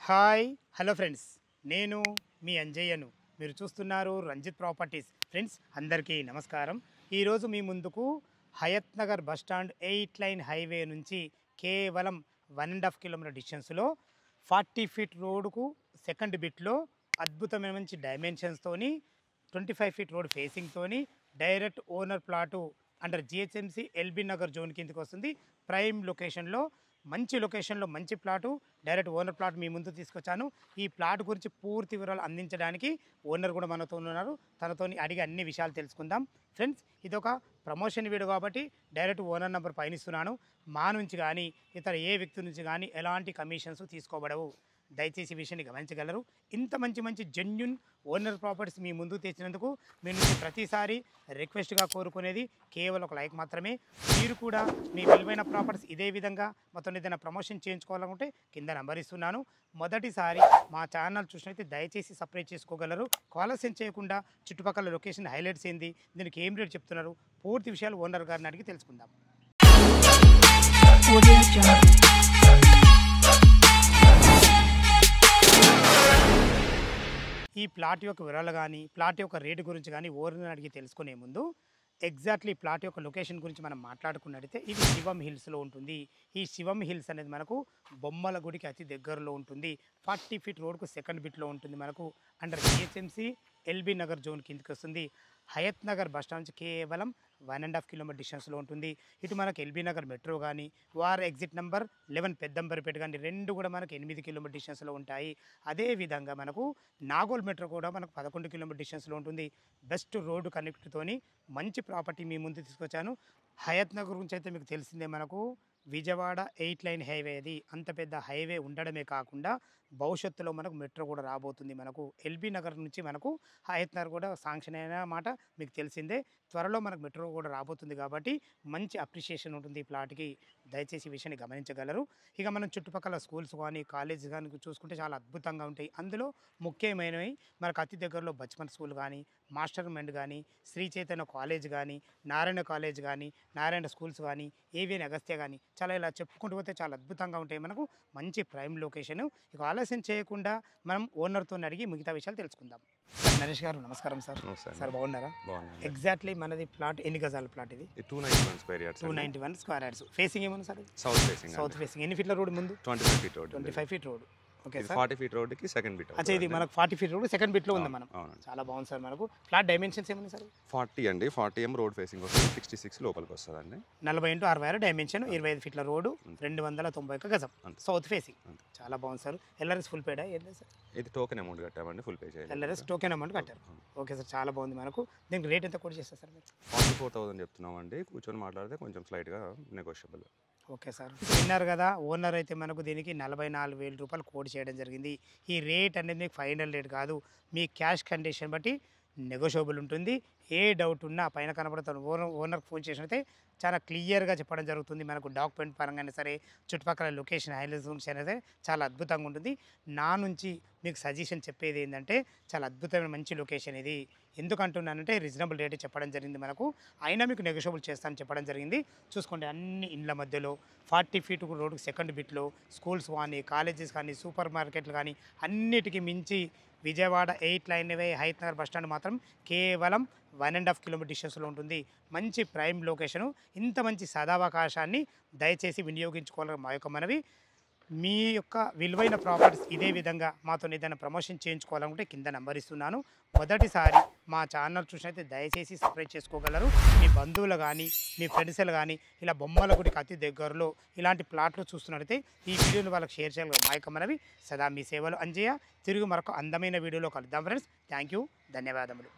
Hi hello friends, నేను మీ అంజయ్యను. మీరు చూస్తున్నారు రంజిత్ ప్రాపర్టీస్. ఫ్రెండ్స్ అందరికీ నమస్కారం. ఈరోజు మీ ముందుకు Hayat Nagar bus stand 8 line highway నుంచి కేవలం 1.5 కిలోమీటర్ డిస్టెన్స్లో 40 ఫీట్ రోడ్కు సెకండ్ బిట్లో అద్భుతమైన మంచి డైమెన్షన్స్తోని 25 ఫీట్ రోడ్ ఫేసింగ్తోని direct owner plot under GHMC LB Nagar zone కిందకి వస్తుంది. ప్రైమ్ లొకేషన్లో మంచి ప్లాటు, డైరెక్ట్ ఓనర్ ప్లాట్ మీ ముందు తీసుకొచ్చాను. ఈ ప్లాట్ గురించి పూర్తి వివరాలు అందించడానికి ఓనర్ కూడా మనతో ఉన్నారు. తనతో అడిగి అన్ని విషయాలు తెలుసుకుందాం. ఫ్రెండ్స్, ఇది ఒక ప్రమోషన్ వీడియో కాబట్టి డైరెక్ట్ ఓనర్ నెంబర్ పైన ఇస్తున్నాను. మా నుంచి కానీ ఇతర ఏ వ్యక్తి నుంచి కానీ ఎలాంటి కమిషన్స్ తీసుకోబడవు. దయచేసి ఈ విషయాన్ని గమనించగలరు. ఇంత మంచి జెన్యున్ ఓనర్ ప్రాపర్టీస్ మీ ముందుకు తెచ్చినందుకు మీ నుంచి ప్రతిసారి రిక్వెస్ట్గా కోరుకునేది కేవలం ఒక లైక్ మాత్రమే. మీరు కూడా మీ విలువైన ప్రాపర్టీస్ ఇదే విధంగా మొత్తం ఏదైనా ప్రమోషన్ చేయించుకోవాలనుకుంటే కింద నెంబర్ ఇస్తున్నాను. మొదటిసారి మా ఛానల్ చూసినైతే దయచేసి సబ్స్క్రైబ్ చేసుకోగలరు. ఆలస్యం చేయకుండా చుట్టుపక్కల లొకేషన్ హైలైట్స్ ఏంది, దీనికి ఏం రేట్ చెప్తున్నారు, పూర్తి విషయాలు ఓనర్ గారిని అడిగి తెలుసుకుందాం. ఈ ప్లాట్ యొక్క వివరాలు కానీ ప్లాట్ యొక్క రేటు గురించి కానీ ఓనర్ని అడిగి తెలుసుకునే ముందు ఎగ్జాక్ట్లీ ప్లాట్ యొక్క లొకేషన్ గురించి మనం మాట్లాడుకున్నట్టయితే ఇది శివం హిల్స్లో ఉంటుంది. ఈ శివం హిల్స్ అనేది మనకు బొమ్మల గుడికి అతి దగ్గరలో ఉంటుంది. 40 ఫీట్ రోడ్కు సెకండ్ బిట్లో ఉంటుంది. మనకు under GHMC LB Nagar zone కిందకి వస్తుంది. హయత్ నగర్ బస్ స్టాండ్ నుంచి కేవలం 1.5 కిలోమీటర్ డిస్టెన్స్లో ఉంటుంది. ఇటు మనకు ఎల్బీ నగర్ మెట్రో కానీ వార్ ఎగ్జిట్ నెంబర్ 11 పెద్దంబరిపేట కానీ రెండు కూడా మనకు 8 కిలోమీటర్ డిస్టెన్స్లో ఉంటాయి. అదేవిధంగా మనకు నాగోల్ మెట్రో కూడా మనకు 11 కిలోమీటర్ డిస్టెన్స్లో ఉంటుంది. బెస్ట్ రోడ్డు కనెక్ట్తోని మంచి ప్రాపర్టీ మీ ముందు తీసుకొచ్చాను. హయత్ నగర్ గురించి అయితే మీకు తెలిసిందే, మనకు విజయవాడ 8 లైన్ హైవే. అది అంత పెద్ద హైవే ఉండడమే కాకుండా భవిష్యత్తులో మనకు మెట్రో కూడా రాబోతుంది. మనకు ఎల్బీ నగర్ నుంచి మనకు హయత్ నగర్ కూడా శాంక్షన్ అయిన మాట మీకు తెలిసిందే. త్వరలో మనకు మెట్రో కూడా రాబోతుంది కాబట్టి మంచి అప్రిషియేషన్ ఉంటుంది ఈ ప్లాట్కి. దయచేసి ఈ విషయాన్ని గమనించగలరు. ఇక మనం చుట్టుపక్కల స్కూల్స్ కానీ కాలేజ్ కానీ చూసుకుంటే చాలా అద్భుతంగా ఉంటాయి. అందులో ముఖ్యమైనవి మనకు అతి దగ్గరలో బచ్మన్ స్కూల్ కానీ, మాస్టర్ మైండ్ కానీ, శ్రీ చైతన్య కాలేజ్ కానీ, నారాయణ కాలేజ్ కానీ, నారాయణ స్కూల్స్ కానీ, ఏవిఎన్ అగస్త్య కానీ, చాలా ఇలా చెప్పుకుంటూ పోతే చాలా అద్భుతంగా ఉంటాయి. మనకు మంచి ప్రైమ్ లొకేషన్. ఇక ఆలస్యం చేయకుండా మనం ఓనర్తో అడిగి మిగతా విషయాలు తెలుసుకుందాం. నరేష్ గారు నమస్కారం సార్. సార్ బాగున్నారా? ఎగ్జాక్ట్లీ మనది ప్లాట్ ఎన్ని గజాల ప్లాట్ ఇది? 291 స్క్వేర్ యార్డ్స్. ఫేసింగ్ ఏమన్నా సార్? South facing. ఎన్ని ఫీట్ల రోడ్ ముందు? 25 feet road. Okay sir. 40 feet రోడ్కి సెకండ్ బిట్. అచ్చా, ఇది మనకు 40 ఫీట్ రోడ్ సెకండ్ బిట్లో ఉంది. మనం చాలా బాగుంది సార్. మనకు ఫ్లాట్ డైమెన్షన్స్ ఏమన్నా సార్? 40 అండి. 40 ఏం రోడ్ ఫేసింగ్ వస్తుంది, 66 లోపలికి వస్తుంది అండి. 40 x 66 డైమెన్షన్, 25 ఫీట్ల రోడ్డు, 291 గజం, సౌత్ ఫేసింగ్. చాలా బాగుంది సార్. ఎల్ఆర్ఎస్ ఫుల్ పేడా ఏంటి సార్? ఇది టోకెన్ అమౌంట్ కట్టామండి, ఫుల్ పే చేయాలి. ఎల్ఆర్ఎస్ టోకెన్ అమౌంట్ కట్టారు. ఓకే సార్, చాలా బాగుంది. మనకు దీనికి రేట్ ఎంత కూడా చేస్తారు సార్? 44,000 చెప్తున్నామండి. కూర్చొని మాట్లాడితే కొంచెం స్లైట్గా నెగోషియబుల్. ఓకే సార్, విన్నారు కదా. ఓనర్ అయితే మనకు దీనికి 44,000 రూపాయలు కోడ్ చేయడం జరిగింది. ఈ రేట్ అనేది మీకు ఫైనల్ రేట్ కాదు, మీ క్యాష్ కండిషన్ బట్టి నెగోషియబుల్ ఉంటుంది. ఏ డౌట్ ఉన్నా పైన కనబడుతున్న ఓనర్కి ఫోన్ చేసినైతే చాలా క్లియర్గా చెప్పడం జరుగుతుంది. మనకు డాక్యుమెంట్ పరంగానే సరే, చుట్టుపక్కల లొకేషన్ హైలైట్స్ గురించి అనేది చాలా అద్భుతంగా ఉంటుంది. నా నుంచి మీకు సజెషన్ చెప్పేది ఏంటంటే, చాలా అద్భుతమైన మంచి లొకేషన్ ఇది. ఎందుకంటున్నానంటే రీజనబుల్ రేటే చెప్పడం జరిగింది మనకు, అయినా మీకు నెగోషియబుల్ చేస్తానని చెప్పడం జరిగింది. చూసుకోండి, అన్ని ఇండ్ల మధ్యలో 40 ఫీట్ రోడ్డు సెకండ్ బిట్లో స్కూల్స్ కానీ, కాలేజెస్ కానీ, సూపర్ మార్కెట్లు కానీ అన్నిటికీ మించి Vijayawada 8 line highway Hayat Nagar bus stand మాత్రం కేవలం 1.5 కిలోమీటర్ డిస్టెన్స్లో ఉంటుంది. మంచి ప్రైమ్ లొకేషను. ఇంత మంచి సదావకాశాన్ని దయచేసి వినియోగించుకోవాలని మా యొక్క మనవి. మీ యొక్క విలువైన ప్రాపర్టీస్ ఇదే విధంగా మాతో ఏదైనా ప్రమోషన్ చేయించుకోవాలనుకుంటే కింద నెంబర్ ఇస్తున్నాను. మొదటిసారి మా ఛానల్ చూసినైతే దయచేసి సబ్స్క్రైబ్ చేసుకోగలరు. మీ బంధువులు కానీ, మీ ఫ్రెండ్స్లు కానీ ఇలా బొమ్మల గుడికి అతి దగ్గరలో ఇలాంటి ప్లాట్లు చూస్తున్నట్టయితే ఈ వీడియోని వాళ్ళకి షేర్ చేయాలి మా యొక్క మనవి. సదా మీ సేవలు అంజయ్య. తిరిగి మరొక అందమైన వీడియోలో కలుద్దాం ఫ్రెండ్స్. థ్యాంక్ యూ, ధన్యవాదములు.